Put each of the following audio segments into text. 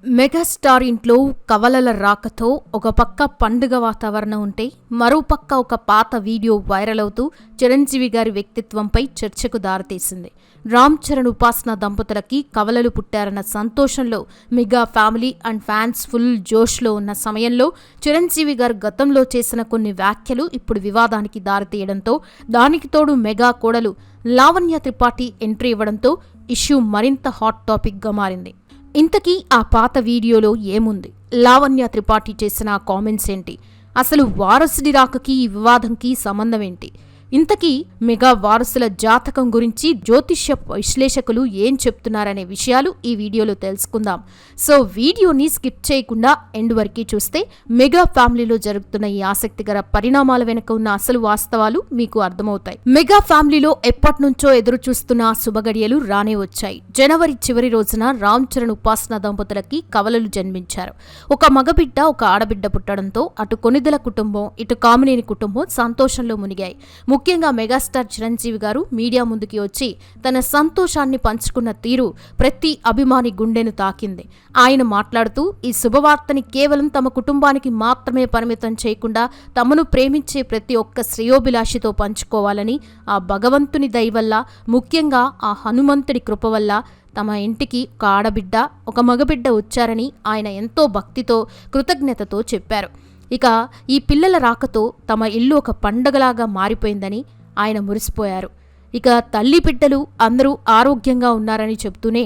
Megastar ఇంట్లో కవలల రాకతో ఒక పక్క పండుగ వాతావరణం ఉంటే మరోపక్క ఒక పాత వీడియో వైరల్ అవుతూ చిరంజీవి గారి వ్యక్తిత్వంపై చర్చకు దారితీసింది. రామ్ చరణ్ ఉపాసన దంపతులకి కవలలు పుట్టారన్న సంతోషంలో mega family and fans full జోష్లో ఉన్న సమయంలో చిరంజీవి గారు గతంలో చేసిన కొన్ని వ్యాఖ్యలు ఇప్పుడు వివాదానికి దారితీయడంతో దానికి తోడు మెగా కోడలు లావణ్య త్రిపాఠి ఎంట్రీ ఇవ్వడంతో ఇష్యూ మరింత హాట్ టాపిక్గా మారింది. ఇంతకీ ఆ పాత వీడియోలో ఏముంది? లావణ్య త్రిపాఠి చేసిన కామెంట్స్ ఏంటి? అసలు వారసుడి రాకకి ఈ వివాదంకి సంబంధం ఏంటి? ఇంతకీ మెగా వారసుల జాతకం గురించి జ్యోతిష్య విశ్లేషకులు ఏం చెప్తున్నారనే విషయాలు ఈ వీడియోలో తెలుసుకుందాం. సో వీడియోని స్కిప్ చేయకుండా ఎండ్ వరకు చూస్తే మెగా ఫ్యామిలీలో జరుగుతున్న ఈ ఆసక్తికర పరిణామాల వెనుక ఉన్న అసలు వాస్తవాలు మీకు అర్థమవుతాయి. మెగా ఫ్యామిలీలో ఎప్పటి నుంచో ఎదురు చూస్తున్న శుభగడియలు రానే వచ్చాయి. జనవరి చివరి రోజున రామ్ చరణ్ ఉపాసన దంపతులకి కవలలు జన్మించారు. ఒక మగబిడ్డ, ఒక ఆడబిడ్డ పుట్టడంతో అటు కొనిదెల కుటుంబం, ఇటు కామినేని కుటుంబం సంతోషంలో మునిగాయి. ముఖ్యంగా మెగాస్టార్ చిరంజీవి గారు మీడియా ముందుకి వచ్చి తన సంతోషాన్ని పంచుకున్న తీరు ప్రతి అభిమాని గుండెను తాకింది. ఆయన మాట్లాడుతూ ఈ శుభవార్తని కేవలం తమ కుటుంబానికి మాత్రమే పరిమితం చేయకుండా తమను ప్రేమించే ప్రతి ఒక్క శ్రేయోభిలాషితో పంచుకోవాలని, ఆ భగవంతుని దయ వల్ల, ముఖ్యంగా ఆ హనుమంతుడి కృప వల్ల తమ ఇంటికి ఒక ఆడబిడ్డ, ఒక మగబిడ్డ వచ్చారని ఆయన ఎంతో భక్తితో, కృతజ్ఞతతో చెప్పారు. ఇక ఈ పిల్లల రాకతో తమ ఇల్లు ఒక పండగలాగా మారిపోయిందని ఆయన మురిసిపోయారు. ఇక తల్లి బిడ్డలు అందరూ ఆరోగ్యంగా ఉన్నారని చెప్తూనే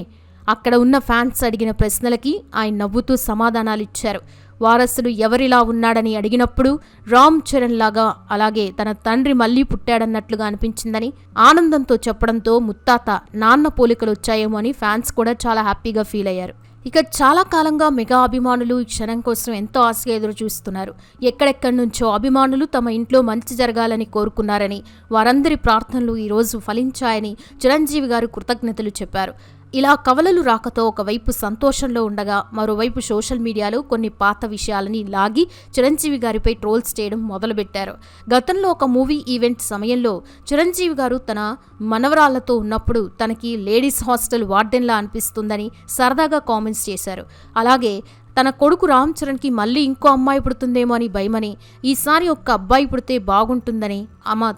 అక్కడ ఉన్న ఫ్యాన్స్ అడిగిన ప్రశ్నలకి ఆయన నవ్వుతూ సమాధానాలిచ్చారు. వారసుడు ఎవరిలా ఉన్నాడని అడిగినప్పుడు రామ్ చరణ్ లాగా, అలాగే తన తండ్రి మళ్లీ పుట్టాడన్నట్లుగా అనిపించిందని ఆనందంతో చెప్పడంతో ముత్తాత, నాన్న పోలికలు వచ్చాయేమో అని ఫ్యాన్స్ కూడా చాలా హ్యాపీగా ఫీల్ అయ్యారు. ఇక చాలా కాలంగా మెగా అభిమానులు ఈ క్షణం కోసం ఎంతో ఆశగా ఎదురు చూస్తున్నారు. ఎక్కడెక్కడి నుంచో అభిమానులు తమ ఇంట్లో మంచి జరగాలని కోరుకున్నారని, వారందరి ప్రార్థనలు ఈరోజు ఫలించాయని చిరంజీవి గారు కృతజ్ఞతలు చెప్పారు. ఇలా కవలలు రాకతో ఒకవైపు సంతోషంలో ఉండగా మరోవైపు సోషల్ మీడియాలో కొన్ని పాత విషయాలని లాగి చిరంజీవి గారిపై ట్రోల్స్ చేయడం మొదలుపెట్టారు. గతంలో ఒక మూవీ ఈవెంట్ సమయంలో చిరంజీవి గారు తన మనవరాళ్లతో ఉన్నప్పుడు తనకి లేడీస్ హాస్టల్ వార్డెన్లా అనిపిస్తుందని సరదాగా కామెంట్స్ చేశారు. అలాగే తన కొడుకు రామ్ చరణ్కి మళ్ళీ ఇంకో అమ్మాయి పుడుతుందేమో అని భయమని, ఈసారి ఒక్క అబ్బాయి పుడితే బాగుంటుందని,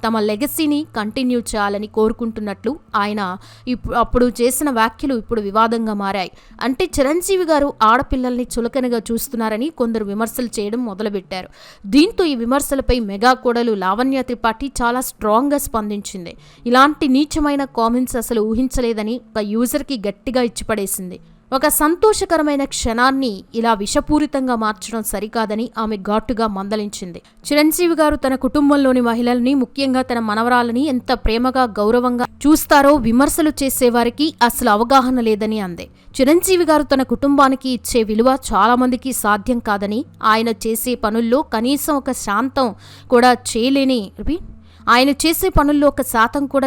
తమ లెగసీని కంటిన్యూ చేయాలని కోరుకుంటున్నట్లు ఆయన అప్పుడు చేసిన వ్యాఖ్యలు ఇప్పుడు వివాదంగా మారాయి. అంటే చిరంజీవి గారు ఆడపిల్లల్ని చులకనగా చూస్తున్నారని కొందరు విమర్శలు చేయడం మొదలుపెట్టారు. దీంతో ఈ విమర్శలపై మెగా కోడలు లావణ్య త్రిపాఠి చాలా స్ట్రాంగ్గా స్పందించింది. ఇలాంటి నీచమైన కామెంట్స్ అసలు ఊహించలేదని ఒక యూజర్కి గట్టిగా ఇచ్చిపడేసింది. ఒక సంతోషకరమైన క్షణాన్ని ఇలా విషపూరితంగా మార్చడం సరికాదని ఆమె ఘాటుగా మందలించింది. చిరంజీవి గారు తన కుటుంబంలోని మహిళల్ని, ముఖ్యంగా తన మనవరాలని ఎంత ప్రేమగా, గౌరవంగా చూస్తారో విమర్శలు చేసేవారికి అసలు అవగాహన లేదని అంది. చిరంజీవి గారు తన కుటుంబానికి ఇచ్చే విలువ చాలా మందికి సాధ్యం కాదని, ఆయన చేసే పనుల్లో కనీసం ఒక శాతం కూడా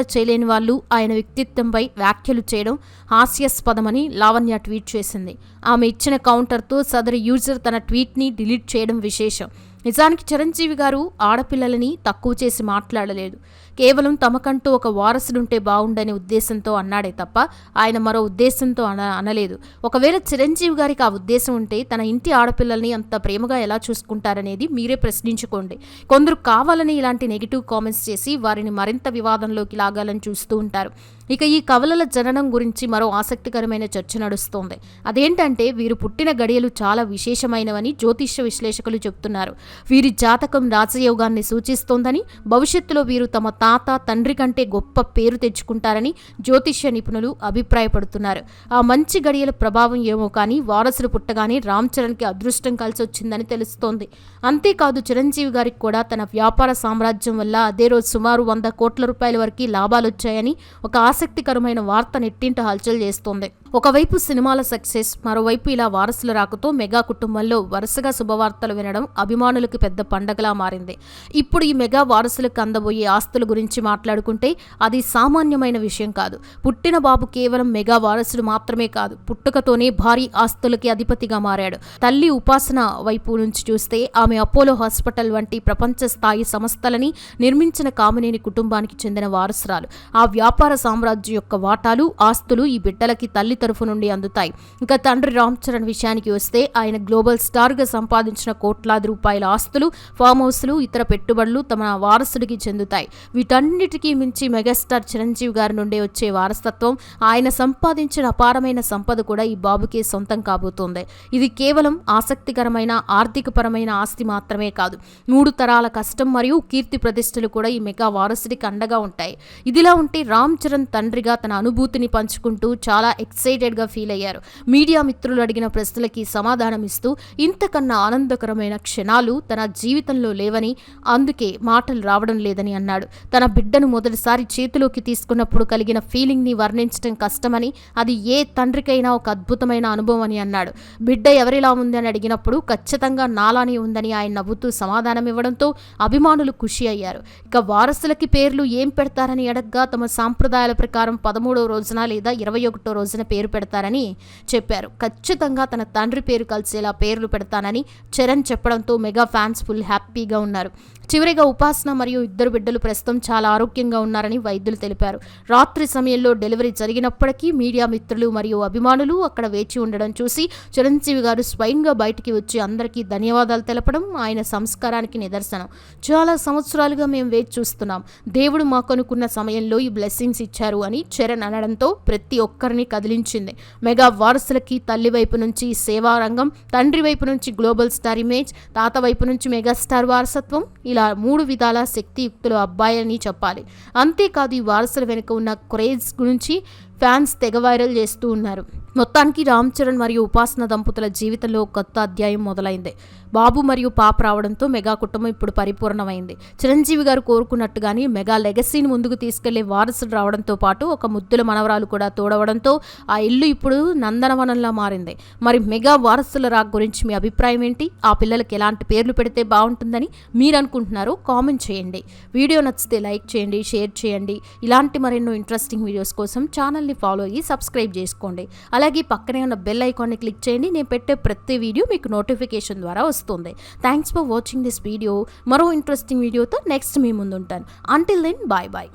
చేయలేని వాళ్ళు ఆయన వ్యక్తిత్వంపై వ్యాఖ్యలు చేయడం హాస్యాస్పదమని లావణ్య ట్వీట్ చేసింది. ఆమె ఇచ్చిన కౌంటర్తో సదరు యూజర్ తన ట్వీట్ని డిలీట్ చేయడం విశేషం. నిజానికి చిరంజీవి గారు ఆడపిల్లలని తక్కువ చేసి మాట్లాడలేదు. కేవలం తమకంటూ ఒక వారసుడుంటే బాగుండనే ఉద్దేశంతో అన్నాడే తప్ప ఆయన మరో ఉద్దేశంతో అనలేదు. ఒకవేళ చిరంజీవి గారికి ఆ ఉద్దేశం ఉంటే తన ఇంటి ఆడపిల్లల్ని అంత ప్రేమగా ఎలా చూసుకుంటారనేది మీరే ప్రశ్నించుకోండి. కొందరు కావాలని ఇలాంటి నెగిటివ్ కామెంట్స్ చేసి వారిని మరింత వివాదంలోకి లాగాలని చూస్తూ ఉంటారు. ఇక ఈ కవలల జననం గురించి మరో ఆసక్తికరమైన చర్చ నడుస్తోంది. అదేంటంటే వీరు పుట్టిన గడియలు చాలా విశేషమైనవని జ్యోతిష్య విశ్లేషకులు చెబుతున్నారు. వీరి జాతకం రాజయోగాన్ని సూచిస్తోందని, భవిష్యత్తులో వీరు తమ తాత, తండ్రి కంటే గొప్ప పేరు తెచ్చుకుంటారని జ్యోతిష్య నిపుణులు అభిప్రాయపడుతున్నారు. ఆ మంచి గడియల ప్రభావం ఏమో కానీ వారసులు పుట్టగానే రామ్ చరణ్కి అదృష్టం కలిసొచ్చిందని తెలుస్తోంది. అంతేకాదు చిరంజీవి గారికి కూడా తన వ్యాపార సామ్రాజ్యం వల్ల అదే రోజు సుమారు 100 కోట్ల రూపాయల వరకు లాభాలొచ్చాయని ఒక ఆసక్తికరమైన వార్త నెట్టింట హల్చల్ చేస్తోంది. ఒకవైపు సినిమాల సక్సెస్, మరోవైపు ఇలా వారసుల రాకతో మెగా కుటుంబంలో వరుసగా శుభవార్తలు వినడం అభిమానులకు పెద్ద పండగలా మారింది. ఇప్పుడు ఈ మెగా వారసులకు అందబోయే ఆస్తుల గురించి మాట్లాడుకుంటే అది సామాన్యమైన విషయం కాదు. పుట్టిన బాబు కేవలం మెగా వారసుడు మాత్రమే కాదు, పుట్టుకతోనే భారీ ఆస్తులకి అధిపతిగా మారాడు. తల్లి ఉపాసన వైపు నుంచి చూస్తే ఆమె అపోలో హాస్పిటల్ వంటి ప్రపంచ స్థాయి సంస్థలని నిర్మించిన కామినేని కుటుంబానికి చెందిన వారసురాలు. ఆ వ్యాపార సామ్రాజ్యం యొక్క వాటాలు, ఆస్తులు ఈ బిడ్డలకి తల్లి తరఫు నుండి అందుతాయి. ఇక తండ్రి రామ్ చరణ్ విషయానికి వస్తే ఆయన గ్లోబల్ స్టార్గా సంపాదించిన కోట్లాది రూపాయల ఆస్తులు, ఫామ్ హౌస్లు, ఇతర పెట్టుబడులు తమ వారసుడికి చెందుతాయి. వీటన్నిటికీ మించి మెగాస్టార్ చిరంజీవి గారి నుండి వచ్చే వారసత్వం, ఆయన సంపాదించిన అపారమైన సంపద కూడా ఈ బాబుకే సొంతం కాబోతోంది. ఇది కేవలం ఆసక్తికరమైన ఆర్థికపరమైన ఆస్తి మాత్రమే కాదు, 3 తరాల కష్టం మరియు కీర్తి ప్రతిష్టలు కూడా ఈ మెగా వారసుడికి అండగా ఉంటాయి. ఇదిలా ఉంటే రామ్ చరణ్ తండ్రిగా తన అనుభూతిని పంచుకుంటూ చాలా ఎక్సైటెడ్గా ఫీల్ అయ్యారు. మీడియా మిత్రులు అడిగిన ప్రశ్నలకి సమాధానం ఇస్తూ ఇంతకన్నా ఆనందకరమైన క్షణాలు తన జీవితంలో లేవని, అందుకే మాటలు రావడం లేదని అన్నాడు. తన బిడ్డను మొదటిసారి చేతిలోకి తీసుకున్నప్పుడు కలిగిన ఫీలింగ్ని వర్ణించడం కష్టమని, అది ఏ తండ్రికైనా ఒక అద్భుతమైన అనుభవం అని అన్నాడు. బిడ్డ ఎవరిలా ఉంది అని అడిగినప్పుడు ఖచ్చితంగా నాలానే ఉందని ఆయన నవ్వుతూ సమాధానం ఇవ్వడంతో అభిమానులు ఖుషి అయ్యారు. ఇక వారసులకి పేర్లు ఏం పెడతారని అడగ్గా తమ సాంప్రదాయాల ప్రకారం 13వ రోజున లేదా 21వ రోజున పేరు పెడతారని చెప్పారు. ఖచ్చితంగా తన తండ్రి పేరు కలిసేలా పేర్లు పెడతానని చరణ్ చెప్పడంతో మెగా ఫ్యాన్స్ ఫుల్ హ్యాపీగా ఉన్నారు. చివరిగా ఉపాసన మరియు 2 బిడ్డలు ప్రస్తుతం చాలా ఆరోగ్యంగా ఉన్నారని వైద్యులు తెలిపారు. రాత్రి సమయంలో డెలివరీ జరిగినప్పటికీ మీడియా మిత్రులు మరియు అభిమానులు అక్కడ వేచి ఉండడం చూసి చిరంజీవి గారు స్వయంగా బయటికి వచ్చి అందరికీ ధన్యవాదాలు తెలపడం ఆయన సంస్కారానికి నిదర్శనం. చాలా సంవత్సరాలుగా మేము వేచి చూస్తున్నాం, దేవుడు మాకు అనుకున్న సమయంలో ఈ బ్లెస్సింగ్స్ ఇచ్చారు అని చరణ్ అనడంతో ప్రతి ఒక్కరిని కదిలించింది. మెగా వారసులకి తల్లి వైపు నుంచి సేవా రంగం, తండ్రి వైపు నుంచి గ్లోబల్ స్టార్ ఇమేజ్, తాత వైపు నుంచి మెగాస్టార్ వారసత్వం, ఇలా 3 విధాల శక్తియుక్తులు అబ్బాయిని చెప్పాలి. అంతేకాదు ఈ వారసుల వెనుక ఉన్న క్రేజ్ గురించి ఫ్యాన్స్ తెగ వైరల్ చేస్తూ ఉన్నారు. మొత్తానికి రామ్ చరణ్ మరియు ఉపాసన దంపతుల జీవితంలో కొత్త అధ్యాయం మొదలైంది. బాబు మరియు పాప రావడంతో మెగా కుటుంబం ఇప్పుడు పరిపూర్ణమైంది. చిరంజీవి గారు కోరుకున్నట్టుగానే మెగా లెగసీని ముందుకు తీసుకెళ్లే వారసుడు రావడంతో పాటు ఒక ముద్దుల మనవరాలు కూడా తోడవడంతో ఆ ఇల్లు ఇప్పుడు నందనవనంలా మారింది. మరి మెగా వారసుల రాక్ గురించి మీ అభిప్రాయం ఏంటి? ఆ పిల్లలకి ఎలాంటి పేర్లు పెడితే బాగుంటుందని మీరు అనుకుంటున్నారో కామెంట్ చేయండి. వీడియో నచ్చితే లైక్ చేయండి, షేర్ చేయండి. ఇలాంటి మరెన్నో ఇంట్రెస్టింగ్ వీడియోస్ కోసం ఛానల్ని ఫాలో అయ్యి సబ్స్క్రైబ్ చేసుకోండి. అలాగే పక్కనే ఉన్న బెల్ ఐకాన్ని క్లిక్ చేయండి. నేను పెట్టే ప్రతి వీడియో మీకు నోటిఫికేషన్ ద్వారా వస్తుంది. Thanks for watching this video. మరో ఇంట్రెస్టింగ్ వీడియోతో నెక్స్ట్ మీ ముందు ఉంటాను. Until then bye bye.